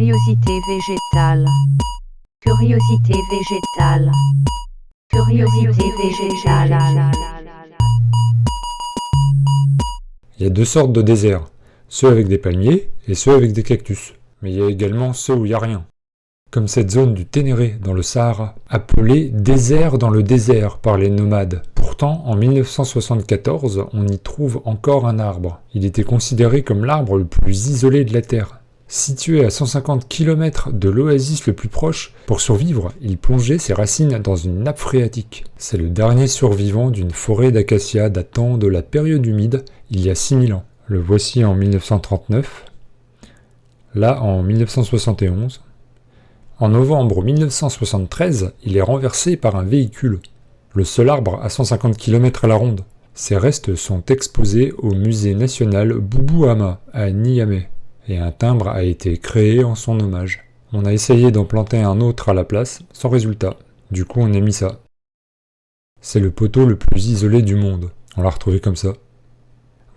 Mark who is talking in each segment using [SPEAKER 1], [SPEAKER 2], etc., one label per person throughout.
[SPEAKER 1] Curiosité végétale. Curiosité végétale. Curiosité végétale.
[SPEAKER 2] Il y a deux sortes de déserts, ceux avec des palmiers et ceux avec des cactus. Mais il y a également ceux où il n'y a rien. Comme cette zone du Ténéré dans le Sahara, appelée désert dans le désert par les nomades. Pourtant, en 1974, on y trouve encore un arbre. Il était considéré comme l'arbre le plus isolé de la Terre. Situé à 150 km de l'oasis le plus proche, pour survivre, il plongeait ses racines dans une nappe phréatique. C'est le dernier survivant d'une forêt d'acacias datant de la période humide, il y a 6000 ans. Le voici en 1939, là en 1971. En novembre 1973, il est renversé par un véhicule. Le seul arbre à 150 km à la ronde. Ses restes sont exposés au musée national Boubou-Hama à Niamey. Et un timbre a été créé en son hommage. On a essayé d'en planter un autre à la place, sans résultat. Du coup, on a mis ça. C'est le poteau le plus isolé du monde. On l'a retrouvé comme ça.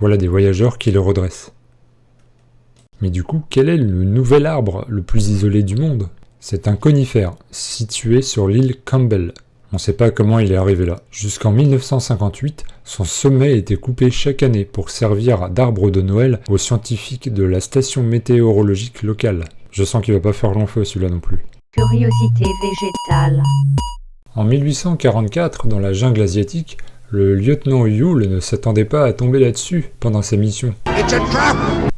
[SPEAKER 2] Voilà des voyageurs qui le redressent. Mais du coup, quel est le nouvel arbre le plus isolé du monde ? C'est un conifère, situé sur l'île Campbell. On ne sait pas comment il est arrivé là. Jusqu'en 1958, son sommet était coupé chaque année pour servir d'arbre de Noël aux scientifiques de la station météorologique locale. Je sens qu'il va pas faire long feu celui-là non plus.
[SPEAKER 1] Curiosité végétale.
[SPEAKER 2] En 1844, dans la jungle asiatique, le lieutenant Yule ne s'attendait pas à tomber là-dessus pendant sa mission.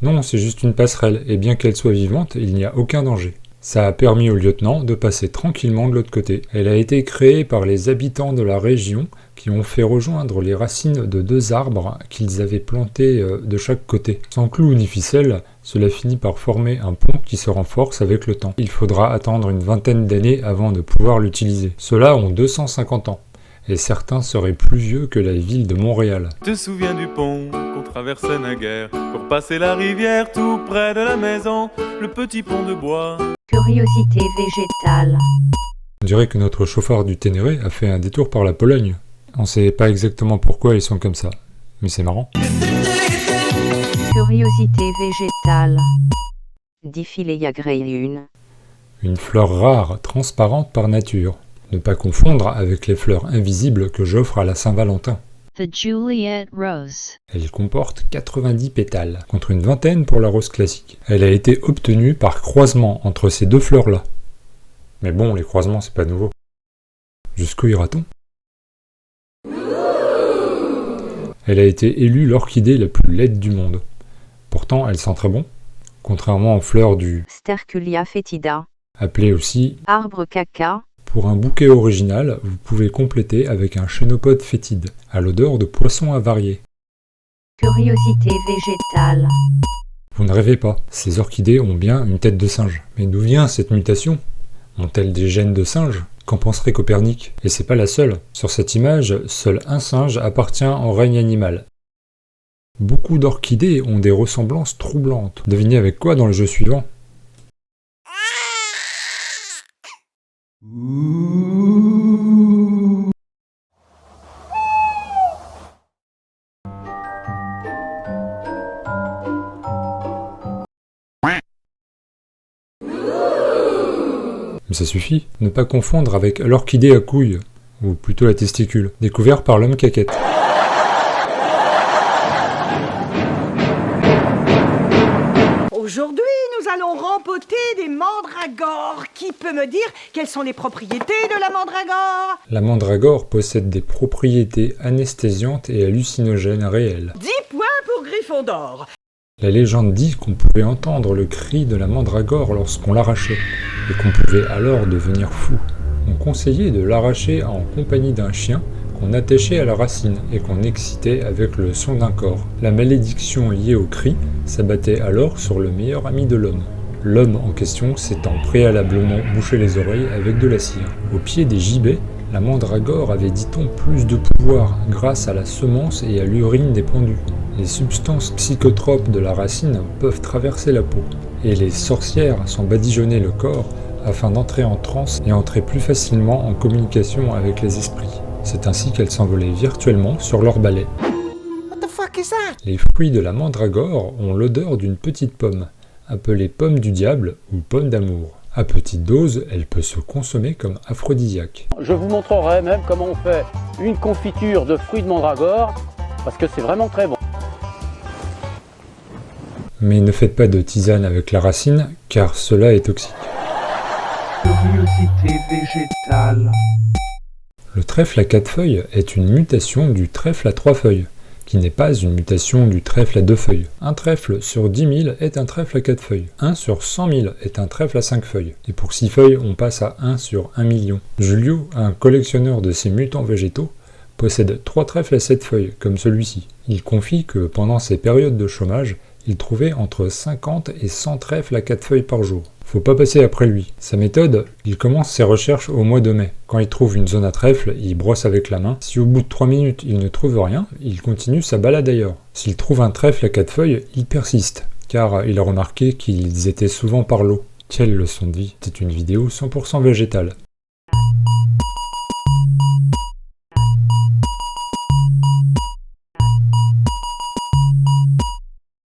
[SPEAKER 2] Non, c'est juste une passerelle, et bien qu'elle soit vivante, il n'y a aucun danger. Ça a permis au lieutenant de passer tranquillement de l'autre côté. Elle a été créée par les habitants de la région qui ont fait rejoindre les racines de deux arbres qu'ils avaient plantés de chaque côté. Sans clous ni ficelle, cela finit par former un pont qui se renforce avec le temps. Il faudra attendre une vingtaine d'années avant de pouvoir l'utiliser. Ceux-là ont 250 ans. Et certains seraient plus vieux que la ville de Montréal.
[SPEAKER 3] Tu te souviens du pont qu'on traversait naguère pour passer la rivière tout près de la maison, le petit pont de bois.
[SPEAKER 1] Curiosité végétale.
[SPEAKER 2] On dirait que notre chauffard du Ténéré a fait un détour par la Pologne. On sait pas exactement pourquoi ils sont comme ça, mais c'est marrant.
[SPEAKER 1] Curiosité végétale. Diffiléa greyune.
[SPEAKER 2] Une fleur rare, transparente par nature. Ne pas confondre avec les fleurs invisibles que j'offre à la Saint-Valentin.
[SPEAKER 1] The Juliet Rose.
[SPEAKER 2] Elle comporte 90 pétales, contre une vingtaine pour la rose classique. Elle a été obtenue par croisement entre ces deux fleurs-là. Mais bon, les croisements, c'est pas nouveau. Jusqu'où ira-t-on ? Elle a été élue l'orchidée la plus laide du monde. Pourtant, elle sent très bon, contrairement aux fleurs du
[SPEAKER 1] Sterculia fetida.
[SPEAKER 2] appelé aussi
[SPEAKER 1] Arbre caca.
[SPEAKER 2] Pour un bouquet original, vous pouvez compléter avec un chénopode fétide, à l'odeur de poisson avarié.
[SPEAKER 1] Curiosité végétale.
[SPEAKER 2] Vous ne rêvez pas, ces orchidées ont bien une tête de singe. Mais d'où vient cette mutation ? Ont-elles des gènes de singe ? Qu'en penserait Copernic ? Et c'est pas la seule. Sur cette image, seul un singe appartient au règne animal. Beaucoup d'orchidées ont des ressemblances troublantes. Devinez avec quoi dans le jeu suivant ? Mais ça suffit, ne pas confondre avec l'orchidée à couilles, ou plutôt la testicule, découvert par l'homme caquette.
[SPEAKER 4] Aujourd'hui, nous allons rempoter des mandragores. Qui peut me dire quelles sont les propriétés de la mandragore ?
[SPEAKER 2] La mandragore possède des propriétés anesthésiantes et hallucinogènes réelles.
[SPEAKER 4] 10 points pour Gryffondor.
[SPEAKER 2] La légende dit qu'on pouvait entendre le cri de la mandragore lorsqu'on l'arrachait, et qu'on pouvait alors devenir fou. On conseillait de l'arracher en compagnie d'un chien qu'on attachait à la racine et qu'on excitait avec le son d'un corps. La malédiction liée au cri s'abattait alors sur le meilleur ami de l'homme. L'homme en question s'étant préalablement bouché les oreilles avec de la cire. Au pied des gibets, la mandragore avait, dit-on, plus de pouvoir grâce à la semence et à l'urine des pendus. Les substances psychotropes de la racine peuvent traverser la peau, et les sorcières s'en badigeonnaient le corps afin d'entrer en transe et entrer plus facilement en communication avec les esprits. C'est ainsi qu'elles s'envolaient virtuellement sur leur balai.
[SPEAKER 4] What the fuck is that?
[SPEAKER 2] Les fruits de la mandragore ont l'odeur d'une petite pomme, appelée pomme du diable ou pomme d'amour. À petite dose, elle peut se consommer comme aphrodisiaque.
[SPEAKER 5] Je vous montrerai même comment on fait une confiture de fruits de mandragore, parce que c'est vraiment très bon.
[SPEAKER 2] Mais ne faites pas de tisane avec la racine, car cela est toxique.
[SPEAKER 6] Curiosité végétale.
[SPEAKER 2] Le trèfle à 4 feuilles est une mutation du trèfle à 3 feuilles, qui n'est pas une mutation du trèfle à 2 feuilles. Un trèfle sur 10 000 est un trèfle à 4 feuilles. 1 sur 100 000 est un trèfle à 5 feuilles. Et pour 6 feuilles, on passe à 1 sur 1 million. Julio, un collectionneur de ces mutants végétaux, possède 3 trèfles à 7 feuilles, comme celui-ci. Il confie que pendant ses périodes de chômage, il trouvait entre 50 et 100 trèfles à 4 feuilles par jour. Faut pas passer après lui. Sa méthode, il commence ses recherches au mois de mai. Quand il trouve une zone à trèfle, il brosse avec la main. Si au bout de 3 minutes il ne trouve rien, il continue sa balade ailleurs. S'il trouve un trèfle à 4 feuilles, il persiste, car il a remarqué qu'ils étaient souvent par lot. Quelle leçon de vie, c'est une vidéo 100% végétale.